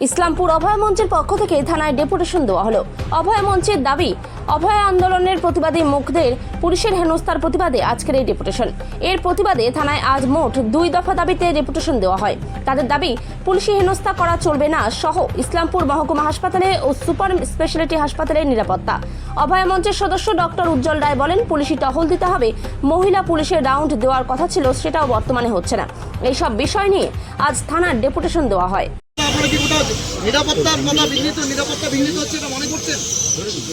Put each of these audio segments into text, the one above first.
ইসলামপুর অভয় মঞ্চের পক্ষ থেকে থানায় ডেপুটেশন দেওয়া হলো। অভয় মঞ্চের দাবি, অভয় আন্দোলনের প্রতিবাদী মুখদের পুলিশের হেনস্থার প্রতিবাদে আজকের এই ডেপুটেশন। এর প্রতিবাদে থানায় আজ মোট 2 দফা দাবিতে ডেপুটেশন দেওয়া হয়। তাদের দাবি, পুলিশি হেনস্থা করা চলবে না সহ ইসলামপুর মহকুমা হাসপাতালে ও সুপার স্পেশালিটি হাসপাতালের নিরাপত্তা। অভয় মঞ্চের সদস্য ডক্টর উজ্জ্বল রায় বলেন, পুলিশি টহল দিতে হবে, মহিলা পুলিশের রাউন্ড দেওয়ার কথা ছিল, সেটাও বর্তমানে হচ্ছে না। এইসব বিষয় নিয়ে আজ থানার ডেপুটেশন দেওয়া হয়।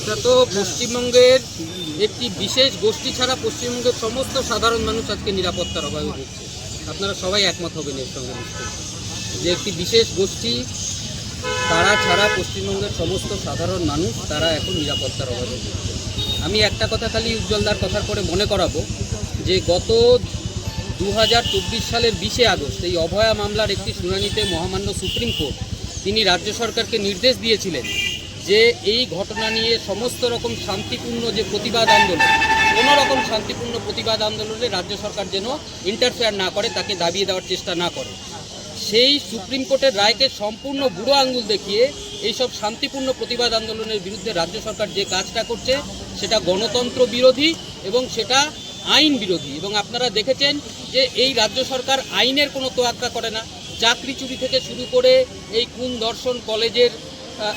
এটা তো পশ্চিমবঙ্গের একটি বিশেষ গোষ্ঠী ছাড়া পশ্চিমবঙ্গের সমস্ত সাধারণ মানুষ আজকে নিরাপত্তার অভাবে ভুগছে। আপনারা সবাই একমত হবেন এর সঙ্গে নিশ্চয়ই, যে একটি বিশেষ গোষ্ঠী তারা ছাড়া পশ্চিমবঙ্গের সমস্ত সাধারণ মানুষ তারা এখন নিরাপত্তার অভাবে ভুগছে। আমি একটা কথা খালি উজ্জ্বলদার কথার পরে মনে করাবো যে গত 2024 সালের 20শে আগস্ট এই অভয়া মামলার একটি শুনানিতে মহামান্য সুপ্রিম কোর্ট তিনি রাজ্য সরকারকে নির্দেশ দিয়েছিলেন যে এই ঘটনা নিয়ে সমস্ত রকম শান্তিপূর্ণ যে প্রতিবাদ আন্দোলন, কোনো রকম শান্তিপূর্ণ প্রতিবাদ আন্দোলনে রাজ্য সরকার যেন ইন্টারফেয়ার না করে, তাকে দাবিয়ে দেওয়ার চেষ্টা না করে। সেই সুপ্রিম কোর্টের রায়কে সম্পূর্ণ বুড়ো আঙ্গুল দেখিয়ে এইসব শান্তিপূর্ণ প্রতিবাদ আন্দোলনের বিরুদ্ধে রাজ্য সরকার যে কাজটা করছে সেটা গণতন্ত্র বিরোধী এবং সেটা আইন বিরোধী। এবং আপনারা দেখেছেন যে এই রাজ্য সরকার আইনের কোনো তোয়াক্কা করে না। চাকরি চুরি থেকে শুরু করে এই খুন ধর্ষণ, কলেজের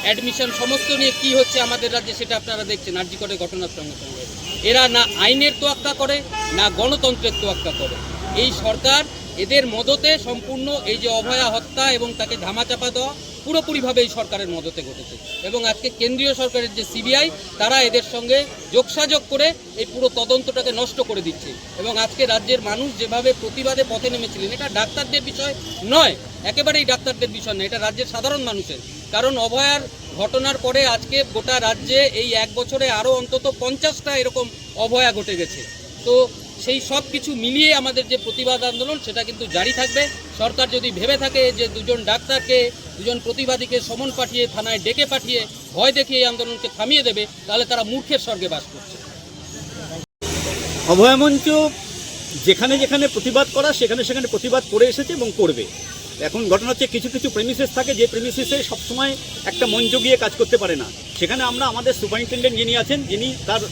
অ্যাডমিশন সমস্ত নিয়ে কি হচ্ছে আমাদের রাজ্যে সেটা আপনারা দেখছেন আরজি করে ঘটনার সঙ্গে সঙ্গে। এরা না আইনের তোয়াক্কা করে না গণতন্ত্রের তোয়াক্কা করে। এই সরকার এদের মদতে সম্পূর্ণ এই যে অভয়া হত্যা এবং তাকে ধামাচাপা দেওয়া পুরোপুরিভাবে এই সরকারের মদতে ঘটেছে। এবং আজকে কেন্দ্রীয় সরকারের যে সিবিআই তারা এদের সঙ্গে যোগসাযোগ করে এই পুরো তদন্তটাকে নষ্ট করে দিচ্ছে। এবং আজকে রাজ্যের মানুষ যেভাবে প্রতিবাদে পথে নেমেছিলেন, এটা ডাক্তারদের বিষয় নয়, একেবারেই ডাক্তারদের বিষয় নয়, এটা রাজ্যের সাধারণ মানুষের। কারণ অভয়ার ঘটনার পরে আজকে গোটা রাজ্যে এই 1 বছরে আরও অন্তত 50টা এরকম অভয়া ঘটে গেছে। তো সেই সব কিছু মিলিয়ে আমাদের যে প্রতিবাদ আন্দোলন সেটা কিন্তু জারি থাকবে। সরকার যদি ভেবে থাকে যে 2জন ডাক্তারকে, 2জন প্রতিবাদীকে সমন পাঠিয়ে থানায় ডেকে পাঠিয়ে ভয় দেখিয়ে এই আন্দোলনকে থামিয়ে দেবে, তাহলে তারা মূর্খের স্বর্গে বাস করছে। অভয় মঞ্চ যেখানে যেখানে প্রতিবাদ করা সেখানে সেখানে প্রতিবাদ করে এসেছে এবং করবে। এখন ঘটনা হচ্ছে কিছু কিছু প্রেমিসেস থাকে যে প্রেমিসেসে সবসময় একটা মঞ্চ গিয়ে কাজ করতে পারে না। সেখানে আমরা আমাদের সুপারিনটেন্ডেন্ট যিনি আছেন, যিনি তার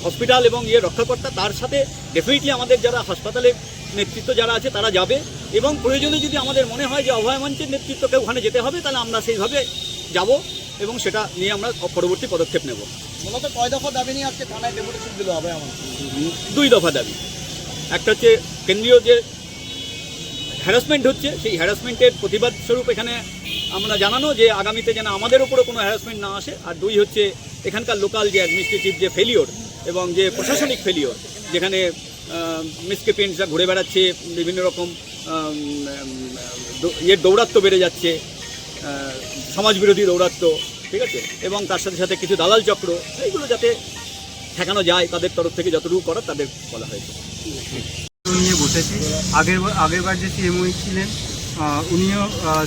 হসপিটাল এবং রক্ষাকর্তা, তার সাথে ডেফিনেটলি আমাদের যারা হাসপাতালের নেতৃত্ব যারা আছে তারা যাবে। এবং প্রয়োজনে যদি আমাদের মনে হয় যে অভয় মঞ্চের নেতৃত্বকে ওখানে যেতে হবে, তাহলে আমরা সেইভাবে যাব এবং সেটা নিয়ে আমরা পরবর্তী পদক্ষেপ নেব। মূলত কয় দফা দাবি নিয়ে আজকে থানায় ডেপুটেশন দিল অভয় মঞ্চ? 2 দফা দাবি। একটা হচ্ছে কেন্দ্রীয় যে হ্যারাসমেন্ট হচ্ছে সেই হ্যারাসমেন্টের প্রতিবাদ স্বরূপ এখানে আমরা জানানো যে আগামীতে যেন আমাদের উপরে কোনো হ্যারাসমেন্ট না আসে। আর 2 হচ্ছে এখানকার লোকাল যে অ্যাডমিনিস্ট্রেটিভ যে ফেলিওর এবং যে প্রশাসনিক ফেলিওর, যেখানে মিসক্রিপিয়েন্টসরা ঘুরে বেড়াচ্ছে, বিভিন্ন রকম দৌরাত্ম্য বেড়ে যাচ্ছে, সমাজবিরোধী দৌরাত্ম্য, ঠিক আছে, এবং তার সাথে সাথে কিছু দালাল চক্র, এইগুলো যাতে ঠেকানো যায় তাদের তরফ থেকে যতটুকু করার তাদের বলা হয়েছে। নিয়ে বসেছি। আগেরবার যে সিএমওই ছিলেন উনিও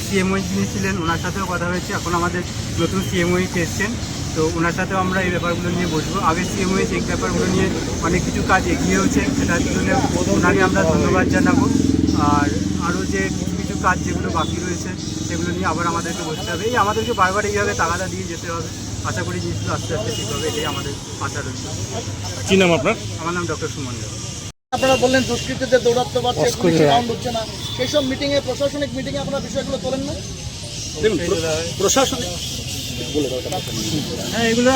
সিএমওই যিনি ছিলেন ওনার সাথেও কথা হয়েছে। এখন আমাদের নতুন সিএমওই এসছেন, তো ওনার সাথেও আমরা এই ব্যাপারগুলো নিয়ে বসবো। আগের সিএমওই এই ব্যাপারগুলো নিয়ে অনেক কিছু কাজ এগিয়েওছে, সেটার জন্য ওনাকে আমরা ধন্যবাদ জানাবো। আর আরও যে কিছু কিছু কাজ যেগুলো বাকি রয়েছে সেগুলো নিয়ে আবার আমাদেরকে বসতে হবে। এই আমাদেরকে বারবার এইভাবে তাগাদা দিয়ে যেতে হবে। আশা করি জিনিসগুলো আস্তে আস্তে ঠিক হবে, এটাই আমাদের আশা রয়েছে। কী নাম আপনার? আমার নাম ডক্টর সুমন রায়। আপনারা বললেন দুষ্কৃতীদের দৌরাত্ম্য বাড়ছে, পুলিশের রাউন্ড হচ্ছে না, সেই সব মিটিংয়ে, প্রশাসনিক মিটিংয়ে আপনারা বিষয়গুলো তোলেন না? দেখুন প্রশাসনিক হ্যাঁ, এগুলো